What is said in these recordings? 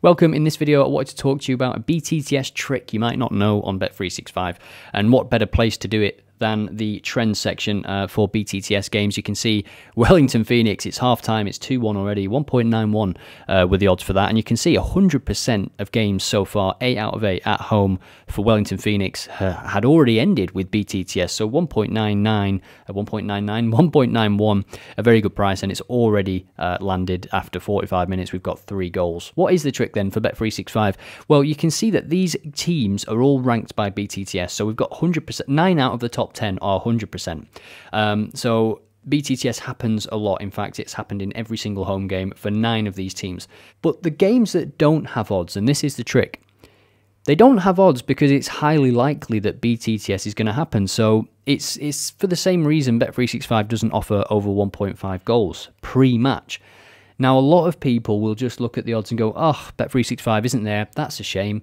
Welcome. In this video, I wanted to talk to you about a BTTS trick you might not know on Bet365, and what better place to do it than the trends section for BTTS games. You can see Wellington Phoenix, it's half-time, it's 2-1 already, 1.91 with the odds for that, and you can see 100% of games so far, 8 out of 8 at home for Wellington Phoenix had already ended with BTTS, so 1.99, 1.91, a very good price, and it's already landed after 45 minutes. We've got 3 goals. What is the trick then for Bet365? Well, you can see that these teams are all ranked by BTTS, so we've got 100%, 9 out of the top 10 are 100%. So BTTS happens a lot. In fact, it's happened in every single home game for 9 of these teams. But the games that don't have odds, and this is the trick, they don't have odds because it's highly likely that BTTS is going to happen. So it's for the same reason Bet365 doesn't offer over 1.5 goals pre-match. Now, a lot of people will just look at the odds and go, oh, Bet365 isn't there. That's a shame.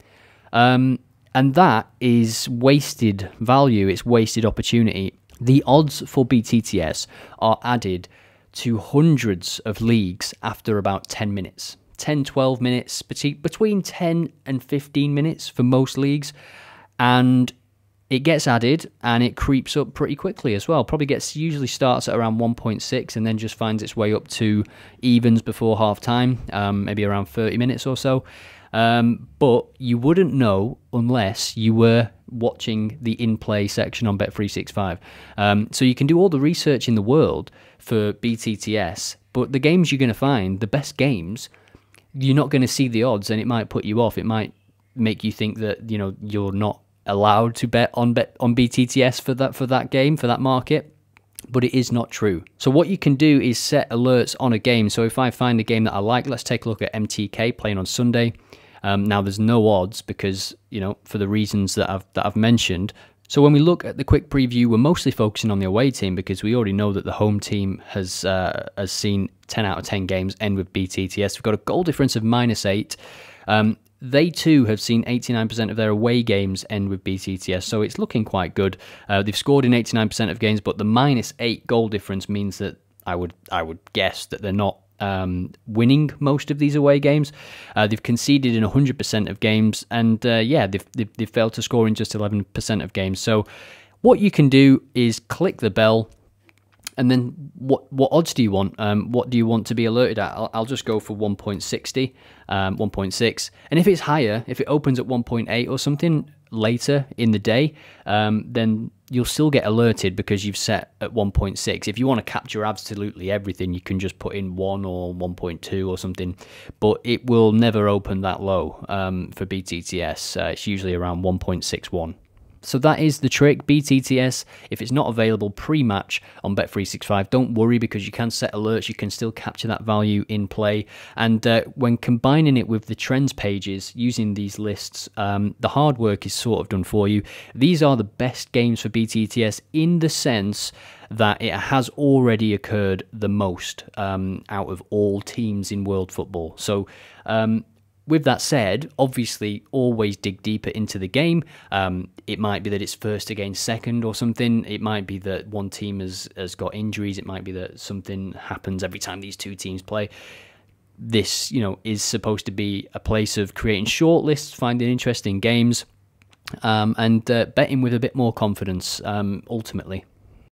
And that is wasted value, it's wasted opportunity. The odds for BTTS are added to hundreds of leagues after about 10 minutes. 10, 12 minutes, between 10 and 15 minutes for most leagues. And it gets added and it creeps up pretty quickly as well. Usually starts at around 1.6 and then just finds its way up to evens before half time, maybe around 30 minutes or so. But you wouldn't know unless you were watching the in-play section on Bet365. So you can do all the research in the world for BTTS, but the games you're going to find, the best games, you're not going to see the odds, and it might put you off. It might make you think that, you know, you're not allowed to bet on BTTS for that game, for that market. But it is not true. So what you can do is set alerts on a game. So if I find a game that I like, let's take a look at MTK playing on Sunday. Now there's no odds because, you know, for the reasons that I've mentioned. So when we look at the quick preview, we're mostly focusing on the away team because we already know that the home team has seen 10 out of 10 games end with BTTS. We've got a goal difference of -8. They too have seen 89% of their away games end with BTTS, so it's looking quite good. They've scored in 89% of games, but the -8 goal difference means that I would guess that they're not winning most of these away games. They've conceded in 100% of games, and yeah, they've failed to score in just 11% of games. So what you can do is click the bell. And then what odds do you want? What do you want to be alerted at? I'll just go for 1.60, 1.6. And if it's higher, if it opens at 1.8 or something later in the day, then you'll still get alerted because you've set at 1.6. If you want to capture absolutely everything, you can just put in 1 or 1.2 or something. But it will never open that low for BTTS. It's usually around 1.61. So that is the trick. BTTS, if it's not available pre-match on Bet365, don't worry because you can set alerts, you can still capture that value in play. And when combining it with the trends pages, using these lists, the hard work is sort of done for you. These are the best games for BTTS in the sense that it has already occurred the most out of all teams in world football. So with that said, obviously, always dig deeper into the game. It might be that it's first against second or something. It might be that one team has got injuries. It might be that something happens every time these two teams play. This, you know, is supposed to be a place of creating short lists, finding interesting games, and betting with a bit more confidence, ultimately.